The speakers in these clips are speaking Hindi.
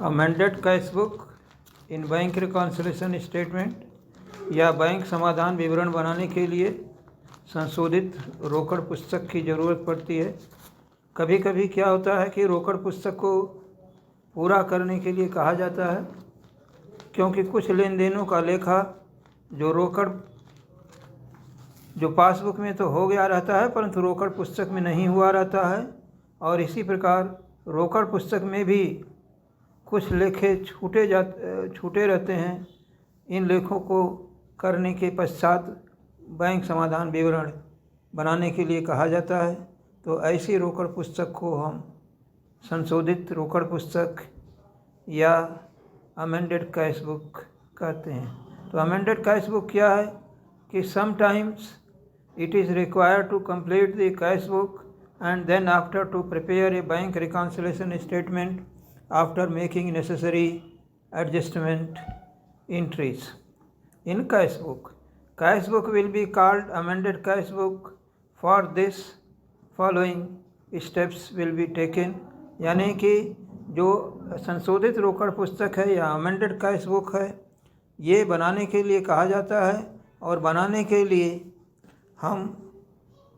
Amended cash book in bank reconciliation statement या बैंक समाधान विवरण बनाने के लिए संशोधित रोकड़ पुस्तक की ज़रूरत पड़ती है। कभी कभी क्या होता है कि रोकड़ पुस्तक को पूरा करने के लिए कहा जाता है, क्योंकि कुछ लेन देनों का लेखा जो पासबुक में तो हो गया रहता है परंतु रोकड़ पुस्तक में नहीं हुआ रहता है। और इसी प्रकार रोकड़ पुस्तक में भी कुछ लेखे छूटे रहते हैं। इन लेखों को करने के पश्चात बैंक समाधान विवरण बनाने के लिए कहा जाता है। तो ऐसी रोकड़ पुस्तक को हम संशोधित रोकड़ पुस्तक या अमेंडेड कैश बुक कहते हैं। तो अमेंडेड कैश बुक क्या है कि sometimes it is required to complete the cash book and then after to prepare a bank reconciliation statement after making necessary adjustment entries in cash book. Cash book will be called amended cash book. For this following steps will be taken. यानी कि जो संशोधित रोकड़ पुस्तक है या अमेंडेड कैश बुक है, ये बनाने के लिए कहा जाता है। और बनाने के लिए हम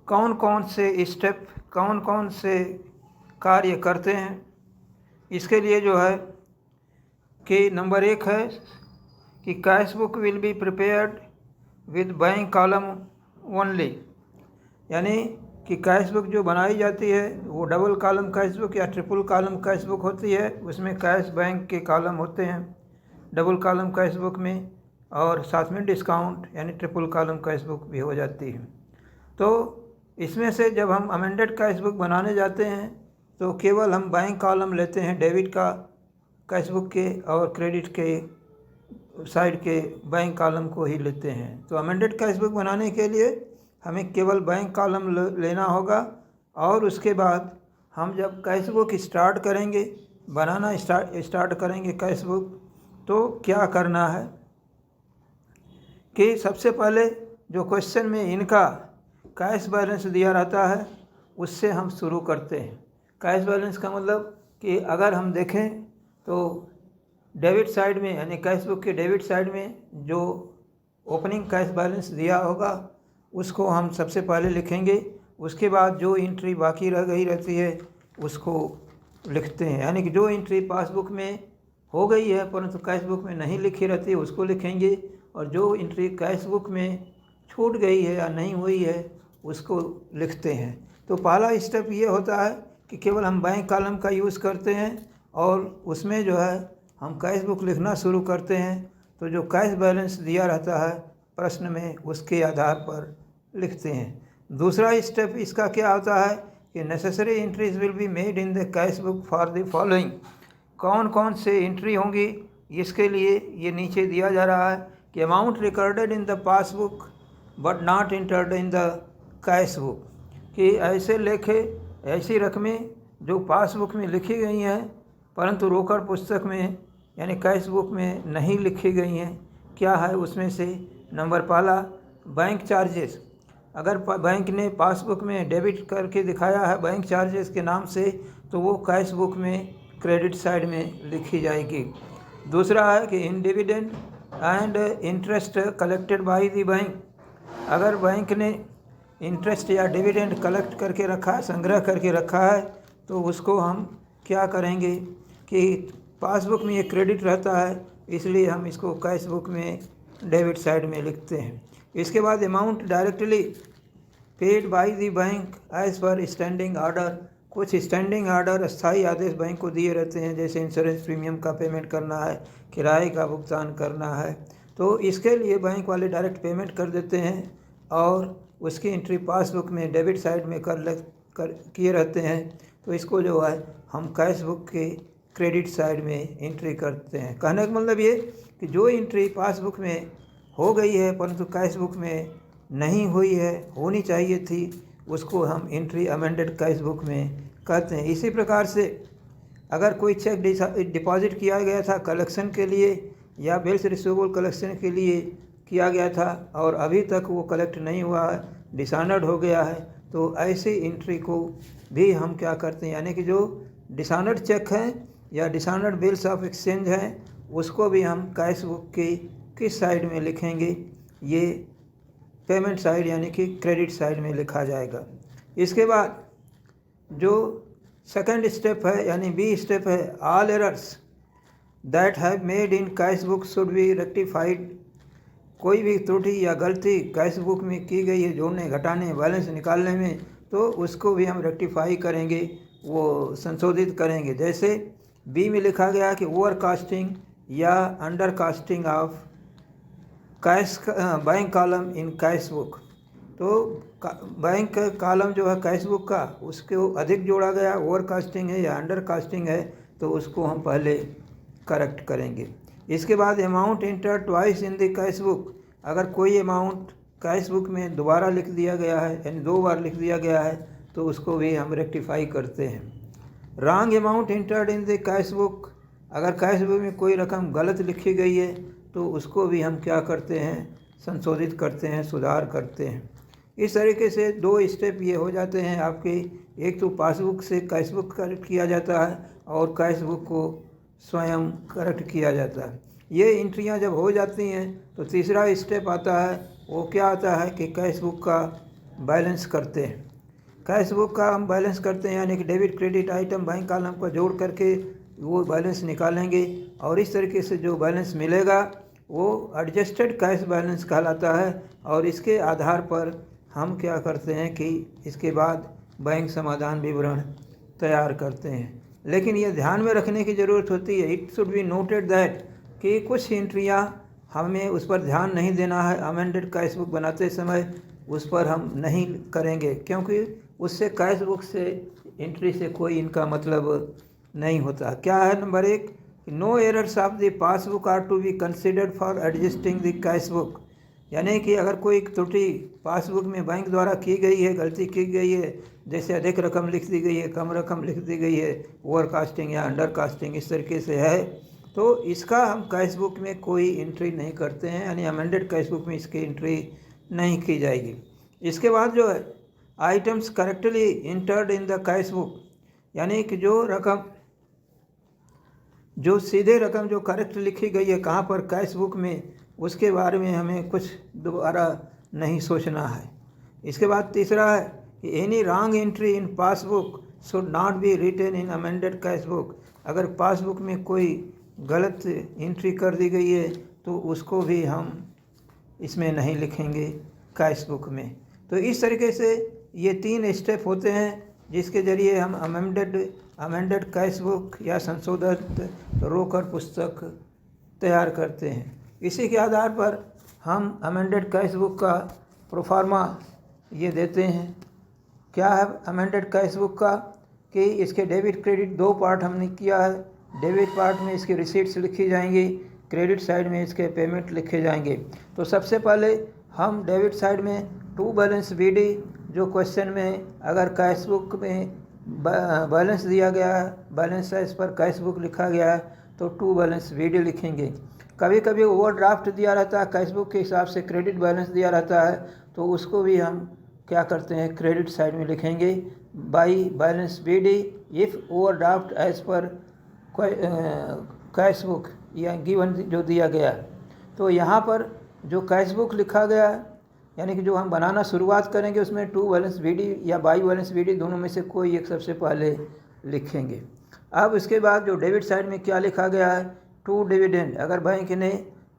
कौन कौन से स्टेप, कौन कौन से कार्य करते हैं, इसके लिए जो है कि नंबर 1 है कि cash book will be prepared with bank column only. यानी कि कैश बुक जो बनाई जाती है वो डबल कॉलम कैश बुक या ट्रिपल कॉलम कैश बुक होती है। उसमें कैश बैंक के कॉलम होते हैं डबल कॉलम कैश बुक में, और साथ में डिस्काउंट यानी ट्रिपल कॉलम कैश बुक भी हो जाती है। तो इसमें से जब हम अमेंडेड कैश बुक बनाने जाते हैं तो केवल हम बैंक कॉलम लेते हैं डेबिट का कैश बुक के, और क्रेडिट के साइड के बैंक कॉलम को ही लेते हैं। तो अमेंडेड कैश बुक बनाने के लिए हमें केवल बैंक कॉलम लेना होगा। और उसके बाद हम जब कैश बुक स्टार्ट करेंगे, बनाना स्टार्ट करेंगे कैश बुक, तो क्या करना है कि सबसे पहले जो क्वेश्चन में इनका कैश बैलेंस दिया रहता है उससे हम शुरू करते हैं। कैश बैलेंस का मतलब कि अगर हम देखें तो डेबिट साइड में यानी कैश बुक के डेबिट साइड में जो ओपनिंग कैश बैलेंस दिया होगा उसको हम सबसे पहले लिखेंगे। उसके बाद जो एंट्री बाकी रह गई रहती है उसको लिखते हैं। यानी कि जो एंट्री पासबुक में हो गई है परंतु कैश बुक में नहीं लिखी रहती है उसको लिखेंगे, और जो एंट्री कैश बुक में छूट गई है या नहीं हुई है उसको लिखते हैं। तो पहला स्टेप ये होता है कि केवल हम बैंक कॉलम का यूज़ करते हैं और उसमें जो है हम कैश बुक लिखना शुरू करते हैं। तो जो कैश बैलेंस दिया रहता है प्रश्न में उसके आधार पर लिखते हैं। दूसरा स्टेप इसका क्या होता है कि necessary entries will be made in the cash book for the following. कौन कौन से एंट्री होंगी इसके लिए ये नीचे दिया जा रहा है कि amount recorded in the passbook but not entered in the cash book, कि ऐसे लेखे ऐसी रकमें जो पासबुक में लिखी गई हैं परंतु रोकड़ पुस्तक में यानी कैश बुक में नहीं लिखी गई हैं। क्या है उसमें से? नंबर पहला, बैंक चार्जेस। अगर बैंक ने पासबुक में डेबिट करके दिखाया है बैंक चार्जेस के नाम से तो वो कैश बुक में क्रेडिट साइड में लिखी जाएगी। दूसरा है कि in dividend and interest collected by the bank. अगर बैंक ने इंटरेस्ट या डिविडेंड कलेक्ट करके रखा है, संग्रह करके रखा है, तो उसको हम क्या करेंगे कि पासबुक में ये क्रेडिट रहता है इसलिए हम इसको कैश बुक में डेबिट साइड में लिखते हैं। इसके बाद amount directly paid by the bank as per standing order. कुछ स्टैंडिंग ऑर्डर स्थायी आदेश बैंक को दिए रहते हैं, जैसे इंश्योरेंस प्रीमियम का पेमेंट करना है, किराए का भुगतान करना है, तो इसके लिए बैंक वाले डायरेक्ट पेमेंट कर देते हैं और उसकी एंट्री पासबुक में डेबिट साइड में किए रहते हैं। तो इसको जो है हम कैश बुक के क्रेडिट साइड में एंट्री करते हैं। कहने का मतलब ये कि जो एंट्री पासबुक में हो गई है परंतु कैश बुक में नहीं हुई है, होनी चाहिए थी, उसको हम एंट्री अमेंडेड कैश बुक में कहते हैं। इसी प्रकार से अगर कोई चेक डिपॉजिट किया गया था कलेक्शन के लिए या बिल्स रिसीवेबल कलेक्शन के लिए किया गया था और अभी तक वो कलेक्ट नहीं हुआ है, डिसऑनर्ड हो गया है, तो ऐसी एंट्री को भी हम क्या करते हैं, यानी कि जो डिसऑनर्ड चेक है या डिसऑनर्ड बिल्स ऑफ एक्सचेंज हैं उसको भी हम कैश बुक की किस साइड में लिखेंगे, ये पेमेंट साइड यानी कि क्रेडिट साइड में लिखा जाएगा। इसके बाद जो सेकंड स्टेप है यानी बी स्टेप है, all errors that have made in cash book should be rectified. कोई भी त्रुटि या गलती कैश बुक में की गई है जोड़ने घटाने बैलेंस निकालने में, तो उसको भी हम रेक्टिफाई करेंगे, वो संशोधित करेंगे। जैसे बी में लिखा गया कि ओवर कास्टिंग या under casting of cash bank column in cash book, तो बैंक कॉलम जो है कैश बुक का उसको अधिक जोड़ा गया, ओवर कास्टिंग है या अंडर कास्टिंग है, तो उसको हम पहले करेक्ट करेंगे। इसके बाद amount inter twice in the cash book, अगर कोई अमाउंट कैश बुक में दोबारा लिख दिया गया है यानी 2 बार लिख दिया गया है तो उसको भी हम रेक्टिफाई करते हैं। Wrong amount entered in the cash book, अगर कैश बुक में कोई रकम गलत लिखी गई है तो उसको भी हम क्या करते हैं, संशोधित करते हैं, सुधार करते हैं। इस तरीके से 2 स्टेप ये हो जाते हैं आपके, एक तो पासबुक से कैश बुक करेक्ट किया जाता है और कैश बुक को स्वयं करेक्ट किया जाता है। ये एंट्रियां जब हो जाती हैं तो तीसरा स्टेप आता है, वो क्या आता है कि कैश बुक का बैलेंस करते हैं। कैश बुक का हम बैलेंस करते हैं यानी कि debit credit item bank column को जोड़ करके वो बैलेंस निकालेंगे और इस तरीके से जो बैलेंस मिलेगा वो एडजस्टेड कैश बैलेंस कहलाता है। और इसके आधार पर हम क्या करते हैं कि इसके बाद बैंक समाधान विवरण तैयार करते हैं। लेकिन ये ध्यान में रखने की ज़रूरत होती है, it should be noted that कि कुछ एंट्रियाँ हमें उस पर ध्यान नहीं देना है, अमेंडेड कैश बुक बनाते समय उस पर हम नहीं करेंगे, क्योंकि उससे कैश बुक से एंट्री से कोई इनका मतलब नहीं होता। क्या है number 1, no errors of the passbook are to be considered for adjusting the cash book, यानी कि अगर कोई त्रुटि पासबुक में बैंक द्वारा की गई है, गलती की गई है, जैसे अधिक रकम लिख दी गई है, कम रकम लिख दी गई है, ओवर कास्टिंग या अंडर कास्टिंग इस तरीके से है, तो इसका हम कैश बुक में कोई एंट्री नहीं करते हैं, यानी अमेंडेड कैश बुक में इसकी एंट्री नहीं की जाएगी। इसके बाद जो है items correctly entered in the cash book, यानी कि जो सीधे रकम जो करेक्ट लिखी गई है कहाँ पर कैश बुक में, उसके बारे में हमें कुछ दोबारा नहीं सोचना है। इसके बाद तीसरा है कि any wrong entry in passbook should not be written in amended cash book, अगर पासबुक में कोई गलत एंट्री कर दी गई है तो उसको भी हम इसमें नहीं लिखेंगे कैश बुक में। तो इस तरीके से ये 3 स्टेप होते हैं जिसके ज़रिए हम अमेंडेड कैश बुक या संशोधित रोकड़ पुस्तक तैयार करते हैं। इसी के आधार पर हम अमेंडेड कैश बुक का प्रोफार्मा ये देते हैं। क्या है अमेंडेड कैश बुक का कि इसके डेबिट क्रेडिट 2 पार्ट हमने किया है। डेबिट पार्ट में इसकी रिसीट्स लिखी जाएंगी, क्रेडिट साइड में इसके पेमेंट लिखे जाएंगे। तो सबसे पहले हम डेबिट साइड में टू बैलेंस बीडी, जो क्वेश्चन में अगर कैश बुक में बैलेंस दिया गया है, बैलेंस साइज पर कैश बुक लिखा गया है तो टू बैलेंस बीडी लिखेंगे। कभी कभी ओवरड्राफ्ट दिया रहता है, कैश बुक के हिसाब से क्रेडिट बैलेंस दिया रहता है, तो उसको भी हम क्या करते हैं क्रेडिट साइड में लिखेंगे by balance BD if overdraft as पर कैश बुक या गिवन जो दिया गया है। तो यहाँ पर जो कैश बुक लिखा गया है यानी कि जो हम बनाना शुरुआत करेंगे उसमें टू बैलेंस बीडी या बाई बैलेंस बीडी दोनों में से कोई एक सबसे पहले लिखेंगे। अब इसके बाद जो डेबिट साइड में क्या लिखा गया है, टू डिविडेंड, अगर बैंक ने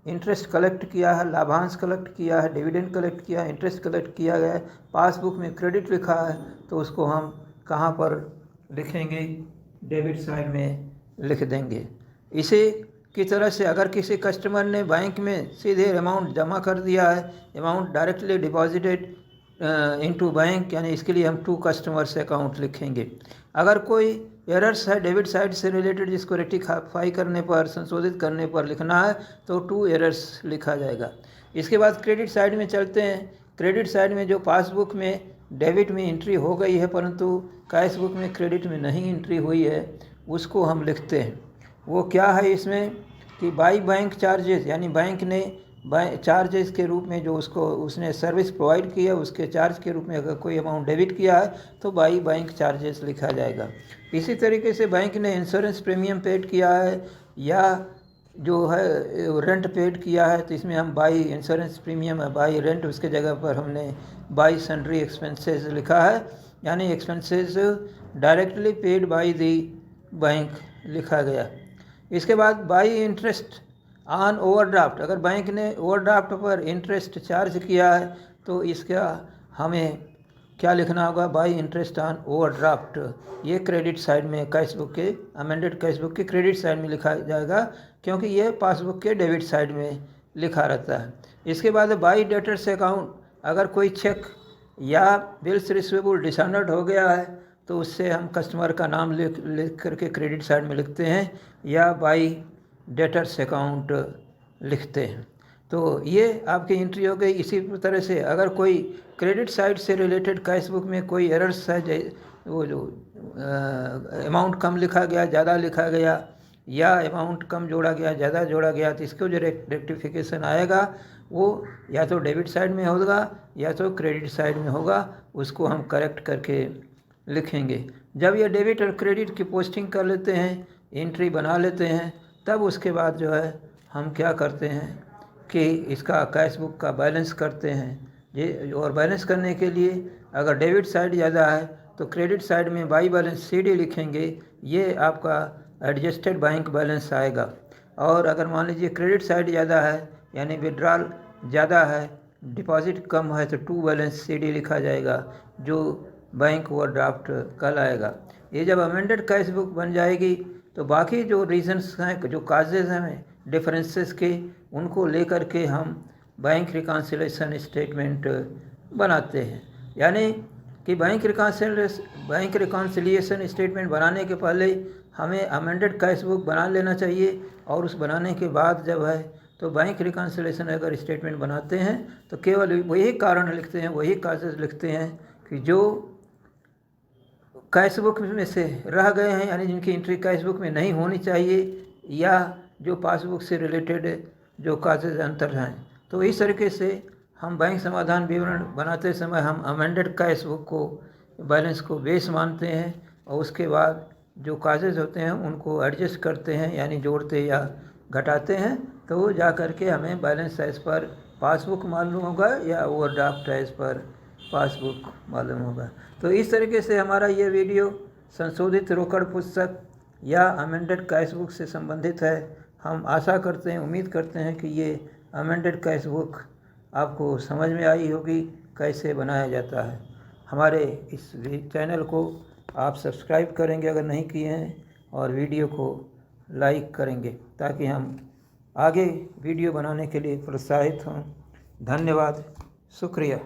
इंटरेस्ट कलेक्ट किया है, लाभांश कलेक्ट किया है, डिविडेंड कलेक्ट किया है, इंटरेस्ट कलेक्ट किया गया है, पासबुक में क्रेडिट लिखा है, तो उसको हम कहाँ पर लिखेंगे, डेबिट साइड में लिख देंगे। इसी की तरह से अगर किसी कस्टमर ने बैंक में सीधे अमाउंट जमा कर दिया है, amount directly deposited into bank, यानी इसके लिए हम टू कस्टमर्स अकाउंट लिखेंगे। अगर कोई एरर्स है डेबिट साइड से रिलेटेड जिसको रेक्टिफाई करने पर, संशोधित करने पर लिखना है तो टू एरर्स लिखा जाएगा। इसके बाद क्रेडिट साइड में चलते हैं। क्रेडिट साइड में जो पासबुक में डेबिट में एंट्री हो गई है परंतु कैश बुक में क्रेडिट में नहीं एंट्री हुई है, उसको हम लिखते हैं। वो क्या है इसमें कि बाई बैंक चार्जेस, यानी बैंक ने चार्जेस के रूप में जो उसको उसने सर्विस प्रोवाइड किया उसके चार्ज के रूप में अगर कोई अमाउंट डेबिट किया है तो बाई बैंक चार्जेस लिखा जाएगा। इसी तरीके से बैंक ने इंश्योरेंस प्रीमियम पेड किया है या जो है रेंट पेड किया है तो इसमें हम by insurance premium by rent उसके जगह पर हमने बाई सन्ड्री एक्सपेंसेस लिखा है, यानी expenses directly paid by the bank लिखा गया। इसके बाद बाई इंटरेस्ट ऑन ओवरड्राफ्ट, अगर बैंक ने ओवरड्राफ्ट पर इंटरेस्ट चार्ज किया है तो इसका हमें क्या लिखना होगा, बाई इंटरेस्ट ऑन ओवरड्राफ्ट। ये क्रेडिट साइड में कैश बुक के अमेंडेड कैश बुक के क्रेडिट साइड में लिखा जाएगा क्योंकि ये पासबुक के डेबिट साइड में लिखा रहता है। इसके बाद बाई डेटर्स अकाउंट, अगर कोई चेक या बिल्स रिसीवेबल डिसऑनर्ड हो गया है तो उससे हम कस्टमर का नाम लिख करके क्रेडिट साइड में लिखते हैं या बाई डेटर्स अकाउंट लिखते हैं। तो ये आपकी एंट्री हो गई। इसी तरह से अगर कोई क्रेडिट साइड से रिलेटेड कैश बुक में कोई एरर्स है, वो जो अमाउंट कम लिखा गया, ज़्यादा लिखा गया या अमाउंट कम जोड़ा गया, ज़्यादा जोड़ा गया, तो इसको जो रेक्टिफिकेशन आएगा वो या तो डेबिट साइड में होगा या तो क्रेडिट साइड में होगा, उसको हम करेक्ट करके लिखेंगे। जब ये डेबिट और क्रेडिट की पोस्टिंग कर लेते हैं, एंट्री बना लेते हैं, तब उसके बाद जो है हम क्या करते हैं कि इसका कैश बुक का बैलेंस करते हैं। ये और बैलेंस करने के लिए अगर डेबिट साइड ज़्यादा है तो क्रेडिट साइड में बाई बैलेंस CD लिखेंगे, ये आपका एडजस्टेड बैंक बैलेंस आएगा। और अगर मान लीजिए क्रेडिट साइड ज़्यादा है यानी विड्रॉल ज़्यादा है, डिपॉजिट कम है तो टू बैलेंस CD लिखा जाएगा जो बैंक ओवरड्राफ्ट कहलाएगा। ये जब अमेंडेड कैश बुक बन जाएगी तो बाकी जो रीजंस हैं, जो काजेज़ हैं डिफरेंसेस के, उनको लेकर के हम बैंक रिकॉन्सिलिएशन स्टेटमेंट बनाते हैं। यानी कि बैंक रिकॉन्सिलिएशन स्टेटमेंट बनाने के पहले हमें अमेंडेड कैश बुक बना लेना चाहिए और उस बनाने के बाद जब है तो बैंक रिकॉन्सिलिएशन अगर स्टेटमेंट बनाते हैं तो केवल वही कारण लिखते हैं, वही काजेज़ लिखते हैं कि जो कैश बुक में से रह गए हैं, यानी जिनकी एंट्री कैश बुक में नहीं होनी चाहिए, या जो पासबुक से रिलेटेड जो काजेज अंतर हैं। तो इस तरीके से हम बैंक समाधान विवरण बनाते समय हम अमेंडेड कैश बुक को बैलेंस को बेस मानते हैं और उसके बाद जो काजेज होते हैं उनको एडजस्ट करते हैं, यानी जोड़ते या घटाते हैं, तो जा कर के हमें बैलेंस एज पर पासबुक मालूम होगा या ओवरड्राफ्ट एज पर पासबुक मालूम होगा। तो इस तरीके से हमारा ये वीडियो संशोधित रोकड़ पुस्तक या अमेंडेड कैश बुक से संबंधित है। हम आशा करते हैं, उम्मीद करते हैं कि ये अमेंडेड कैश बुक आपको समझ में आई होगी कैसे बनाया जाता है। हमारे इस चैनल को आप सब्सक्राइब करेंगे अगर नहीं किए हैं, और वीडियो को लाइक करेंगे ताकि हम आगे वीडियो बनाने के लिए प्रोत्साहित हों। धन्यवाद, शुक्रिया।